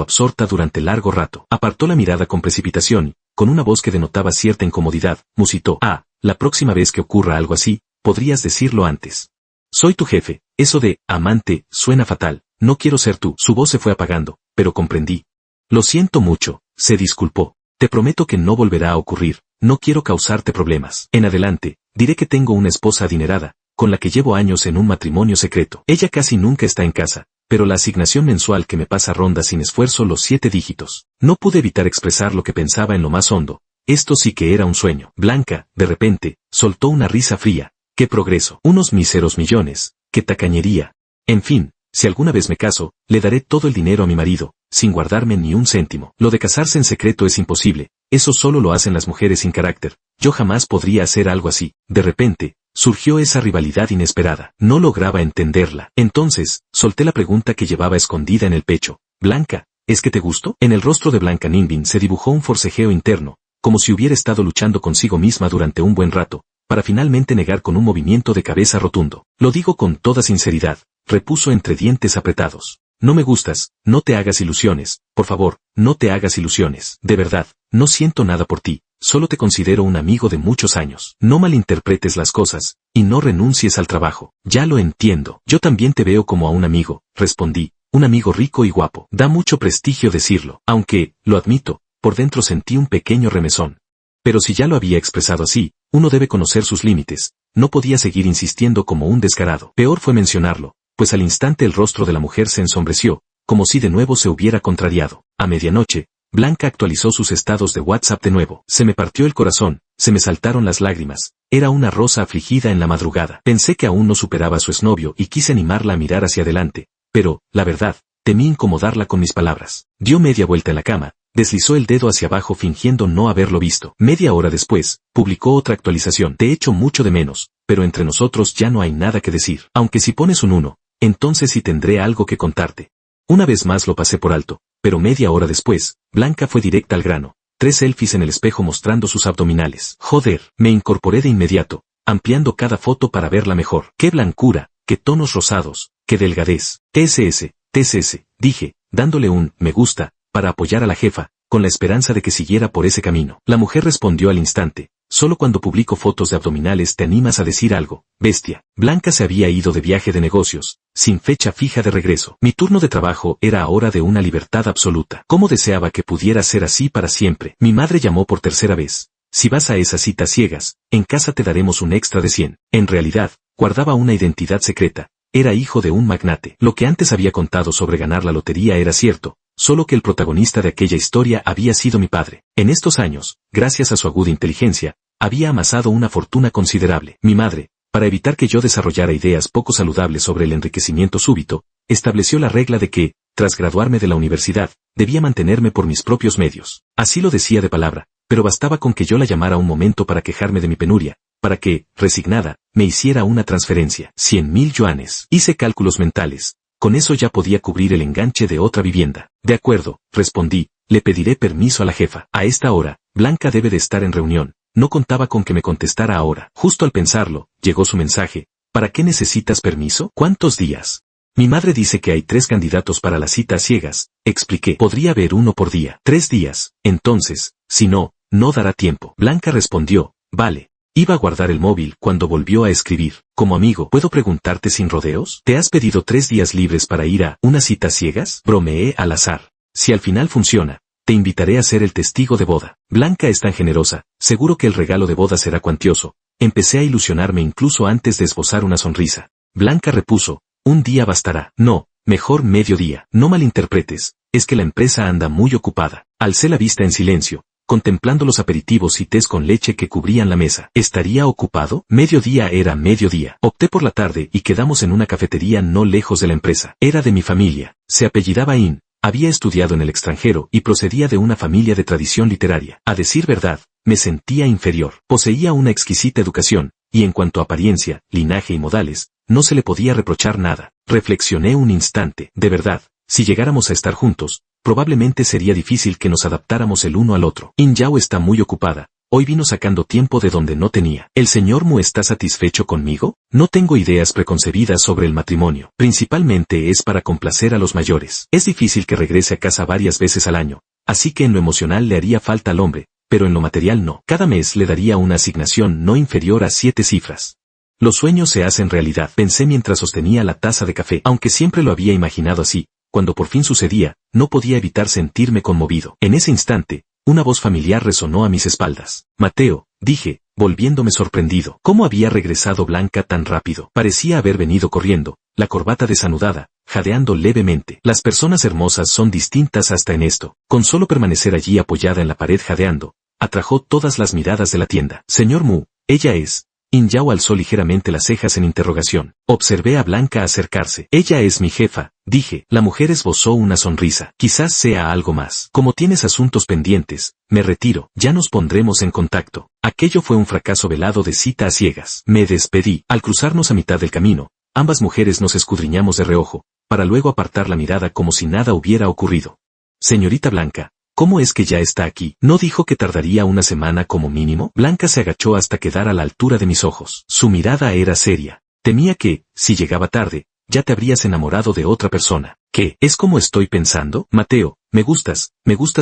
absorta durante largo rato. Apartó la mirada con precipitación y, con una voz que denotaba cierta incomodidad, musitó. Ah, la próxima vez que ocurra algo así, podrías decirlo antes. Soy tu jefe. Eso de amante suena fatal. No quiero ser tú. Su voz se fue apagando, pero comprendí. Lo siento mucho, se disculpó. Te prometo que no volverá a ocurrir. No quiero causarte problemas. En adelante, diré que tengo una esposa adinerada, con la que llevo años en un matrimonio secreto. Ella casi nunca está en casa, pero la asignación mensual que me pasa ronda sin esfuerzo los 7 dígitos. No pude evitar expresar lo que pensaba en lo más hondo. Esto sí que era un sueño. Blanca, de repente, soltó una risa fría. ¡Qué progreso! Unos míseros millones. ¡Qué tacañería! En fin, si alguna vez me caso, le daré todo el dinero a mi marido, sin guardarme ni un céntimo. Lo de casarse en secreto es imposible. Eso solo lo hacen las mujeres sin carácter. Yo jamás podría hacer algo así. De repente, surgió esa rivalidad inesperada. No lograba entenderla. Entonces, solté la pregunta que llevaba escondida en el pecho. Blanca, ¿es que te gusto? En el rostro de Blanca Ningbin se dibujó un forcejeo interno, como si hubiera estado luchando consigo misma durante un buen rato, para finalmente negar con un movimiento de cabeza rotundo. Lo digo con toda sinceridad, repuso entre dientes apretados. No me gustas, no te hagas ilusiones, por favor, no te hagas ilusiones. De verdad, no siento nada por ti, solo te considero un amigo de muchos años. No malinterpretes las cosas, y no renuncies al trabajo. Ya lo entiendo. Yo también te veo como a un amigo, respondí, un amigo rico y guapo. Da mucho prestigio decirlo, aunque, lo admito, por dentro sentí un pequeño remesón. Pero si ya lo había expresado así, uno debe conocer sus límites. No podía seguir insistiendo como un descarado. Peor fue mencionarlo, pues al instante el rostro de la mujer se ensombreció, como si de nuevo se hubiera contrariado. A medianoche, Blanca actualizó sus estados de WhatsApp de nuevo. Se me partió el corazón, se me saltaron las lágrimas. Era una rosa afligida en la madrugada. Pensé que aún no superaba a su exnovio y quise animarla a mirar hacia adelante, pero, la verdad, temí incomodarla con mis palabras. Dio media vuelta en la cama, deslizó el dedo hacia abajo fingiendo no haberlo visto. Media hora después, publicó otra actualización. Te echo mucho de menos, pero entre nosotros ya no hay nada que decir. Aunque si pones un 1, entonces sí tendré algo que contarte. Una vez más lo pasé por alto, pero media hora después, Blanca fue directa al grano. 3 selfies en el espejo mostrando sus abdominales. Joder, me incorporé de inmediato, ampliando cada foto para verla mejor. ¡Qué blancura! ¡Qué tonos rosados! ¡Qué delgadez! TSS, dije, dándole un me gusta, para apoyar a la jefa, con la esperanza de que siguiera por ese camino. La mujer respondió al instante, solo cuando publico fotos de abdominales te animas a decir algo, bestia. Blanca se había ido de viaje de negocios, sin fecha fija de regreso. Mi turno de trabajo era ahora de una libertad absoluta. ¿Cómo deseaba que pudiera ser así para siempre? Mi madre llamó por tercera vez. Si vas a esas citas ciegas, en casa te daremos un extra de 100. En realidad, guardaba una identidad secreta. Era hijo de un magnate. Lo que antes había contado sobre ganar la lotería era cierto, solo que el protagonista de aquella historia había sido mi padre. En estos años, gracias a su aguda inteligencia, había amasado una fortuna considerable. Mi madre, para evitar que yo desarrollara ideas poco saludables sobre el enriquecimiento súbito, estableció la regla de que, tras graduarme de la universidad, debía mantenerme por mis propios medios. Así lo decía de palabra, pero bastaba con que yo la llamara un momento para quejarme de mi penuria, para que, resignada, me hiciera una transferencia. 100.000 yuanes. Hice cálculos mentales. Con eso ya podía cubrir el enganche de otra vivienda. De acuerdo, respondí, le pediré permiso a la jefa. A esta hora, Blanca debe de estar en reunión. No contaba con que me contestara ahora. Justo al pensarlo, llegó su mensaje. ¿Para qué necesitas permiso? ¿Cuántos días? Mi madre dice que hay 3 candidatos para las citas ciegas. Expliqué. Podría haber uno por día. 3 días. Entonces, si no, no dará tiempo. Blanca respondió, vale. Iba a guardar el móvil cuando volvió a escribir. Como amigo, ¿puedo preguntarte sin rodeos? ¿Te has pedido 3 días libres para ir a unas citas ciegas? Bromeé al azar. Si al final funciona, te invitaré a ser el testigo de boda. Blanca es tan generosa, seguro que el regalo de boda será cuantioso. Empecé a ilusionarme incluso antes de esbozar una sonrisa. Blanca repuso, un día bastará. No, mejor mediodía. No malinterpretes, es que la empresa anda muy ocupada. Alcé la vista en silencio, contemplando los aperitivos y tés con leche que cubrían la mesa. ¿Estaría ocupado? Mediodía era mediodía. Opté por la tarde y quedamos en una cafetería no lejos de la empresa. Era de mi familia. Se apellidaba In. Había estudiado en el extranjero y procedía de una familia de tradición literaria. A decir verdad, me sentía inferior. Poseía una exquisita educación, y en cuanto a apariencia, linaje y modales, no se le podía reprochar nada. Reflexioné un instante. De verdad, si llegáramos a estar juntos, probablemente sería difícil que nos adaptáramos el uno al otro. In Yao está muy ocupada. Hoy vino sacando tiempo de donde no tenía. ¿El señor Mu está satisfecho conmigo? No tengo ideas preconcebidas sobre el matrimonio. Principalmente es para complacer a los mayores. Es difícil que regrese a casa varias veces al año, así que en lo emocional le haría falta al hombre, pero en lo material no. Cada mes le daría una asignación no inferior a 7 cifras. Los sueños se hacen realidad, pensé mientras sostenía la taza de café. Aunque siempre lo había imaginado así, cuando por fin sucedía, no podía evitar sentirme conmovido. En ese instante, una voz familiar resonó a mis espaldas. Mateo, dije, volviéndome sorprendido. ¿Cómo había regresado Blanca tan rápido? Parecía haber venido corriendo, la corbata desanudada, jadeando levemente. Las personas hermosas son distintas hasta en esto. Con solo permanecer allí apoyada en la pared jadeando, atrajo todas las miradas de la tienda. Señor Mu, ella es. In Yao alzó ligeramente las cejas en interrogación. Observé a Blanca acercarse. Ella es mi jefa, dije. La mujer esbozó una sonrisa. Quizás sea algo más. Como tienes asuntos pendientes, me retiro. Ya nos pondremos en contacto. Aquello fue un fracaso velado de cita a ciegas. Me despedí. Al cruzarnos a mitad del camino, ambas mujeres nos escudriñamos de reojo, para luego apartar la mirada como si nada hubiera ocurrido. Señorita Blanca, ¿cómo es que ya está aquí? ¿No dijo que tardaría una semana como mínimo? Blanca se agachó hasta quedar a la altura de mis ojos. Su mirada era seria. Temía que, si llegaba tarde, ya te habrías enamorado de otra persona. ¿Qué? ¿Es como estoy pensando? Mateo, me gustas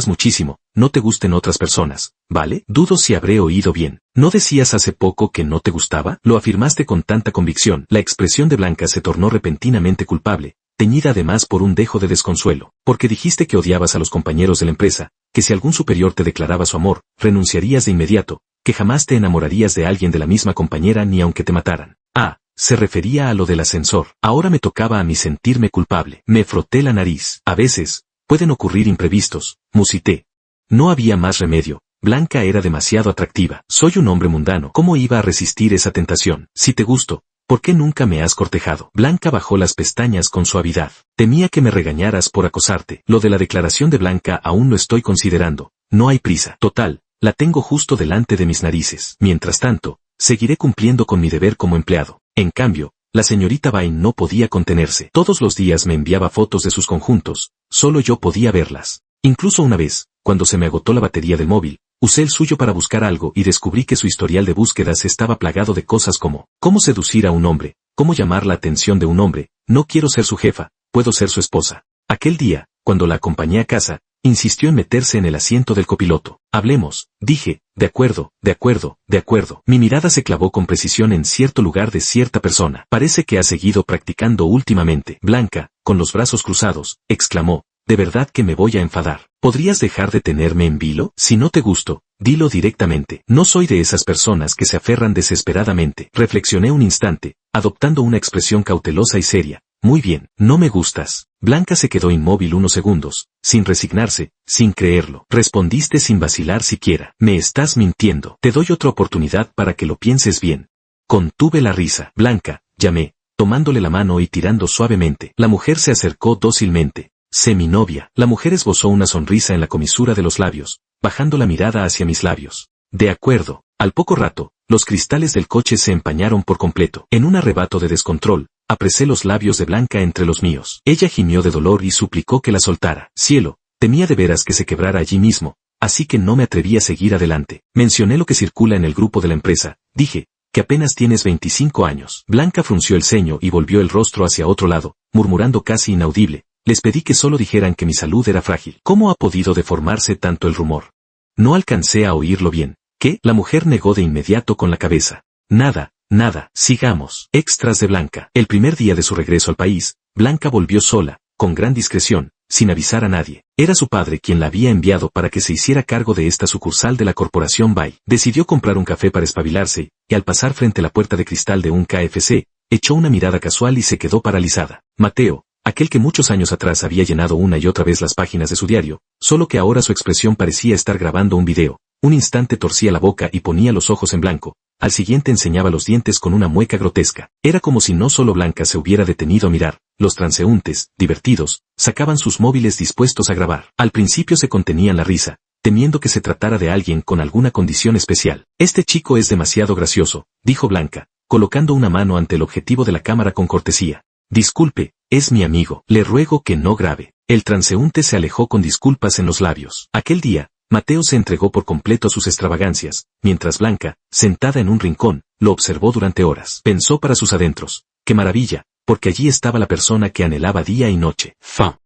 muchísimo, no te gusten otras personas, ¿vale? Dudo si habré oído bien. ¿No decías hace poco que no te gustaba? Lo afirmaste con tanta convicción. La expresión de Blanca se tornó repentinamente culpable, teñida además por un dejo de desconsuelo, porque dijiste que odiabas a los compañeros de la empresa, que si algún superior te declaraba su amor, renunciarías de inmediato, que jamás te enamorarías de alguien de la misma compañera ni aunque te mataran. Ah, se refería a lo del ascensor. Ahora me tocaba a mí sentirme culpable. Me froté la nariz. A veces, pueden ocurrir imprevistos, musité. No había más remedio. Blanca era demasiado atractiva. Soy un hombre mundano. ¿Cómo iba a resistir esa tentación? Si te gusto, ¿por qué nunca me has cortejado? Blanca bajó las pestañas con suavidad. Temía que me regañaras por acosarte. Lo de la declaración de Blanca aún lo estoy considerando. No hay prisa. Total, la tengo justo delante de mis narices. Mientras tanto, seguiré cumpliendo con mi deber como empleado. En cambio, la señorita Bain no podía contenerse. Todos los días me enviaba fotos de sus conjuntos. Solo yo podía verlas. Incluso una vez, cuando se me agotó la batería del móvil, usé el suyo para buscar algo y descubrí que su historial de búsquedas estaba plagado de cosas como, cómo seducir a un hombre, cómo llamar la atención de un hombre, no quiero ser su jefa, puedo ser su esposa. Aquel día, cuando la acompañé a casa, insistió en meterse en el asiento del copiloto. Hablemos, dije, de acuerdo, de acuerdo, de acuerdo. Mi mirada se clavó con precisión en cierto lugar de cierta persona. Parece que ha seguido practicando últimamente. Blanca, con los brazos cruzados, exclamó, de verdad que me voy a enfadar. ¿Podrías dejar de tenerme en vilo? Si no te gusto, dilo directamente. No soy de esas personas que se aferran desesperadamente. Reflexioné un instante, adoptando una expresión cautelosa y seria. Muy bien, no me gustas. Blanca se quedó inmóvil unos segundos, sin resignarse, sin creerlo. Respondiste sin vacilar siquiera. Me estás mintiendo. Te doy otra oportunidad para que lo pienses bien. Contuve la risa. Blanca, llamé, tomándole la mano y tirando suavemente. La mujer se acercó dócilmente. Sé mi novia. La mujer esbozó una sonrisa en la comisura de los labios, bajando la mirada hacia mis labios. De acuerdo. Al poco rato, los cristales del coche se empañaron por completo. En un arrebato de descontrol, apresé los labios de Blanca entre los míos. Ella gimió de dolor y suplicó que la soltara. Cielo, temía de veras que se quebrara allí mismo, así que no me atreví a seguir adelante. Mencioné lo que circula en el grupo de la empresa. Dije, que apenas tienes 25 años. Blanca frunció el ceño y volvió el rostro hacia otro lado, murmurando casi inaudible. Les pedí que solo dijeran que mi salud era frágil. ¿Cómo ha podido deformarse tanto el rumor? No alcancé a oírlo bien. ¿Qué? La mujer negó de inmediato con la cabeza. Nada, nada, sigamos. Extras de Blanca. El primer día de su regreso al país, Blanca volvió sola, con gran discreción, sin avisar a nadie. Era su padre quien la había enviado para que se hiciera cargo de esta sucursal de la corporación Bay. Decidió comprar un café para espabilarse, y al pasar frente a la puerta de cristal de un KFC, echó una mirada casual y se quedó paralizada. Mateo, aquel que muchos años atrás había llenado una y otra vez las páginas de su diario, solo que ahora su expresión parecía estar grabando un video. Un instante torcía la boca y ponía los ojos en blanco, al siguiente enseñaba los dientes con una mueca grotesca. Era como si no solo Blanca se hubiera detenido a mirar, los transeúntes, divertidos, sacaban sus móviles dispuestos a grabar. Al principio se contenían la risa, temiendo que se tratara de alguien con alguna condición especial. Este chico es demasiado gracioso, dijo Blanca, colocando una mano ante el objetivo de la cámara con cortesía. Disculpe, es mi amigo, le ruego que no grabe. El transeúnte se alejó con disculpas en los labios. Aquel día, Mateo se entregó por completo a sus extravagancias, mientras Blanca, sentada en un rincón, lo observó durante horas. Pensó para sus adentros, ¡qué maravilla! Porque allí estaba la persona que anhelaba día y noche.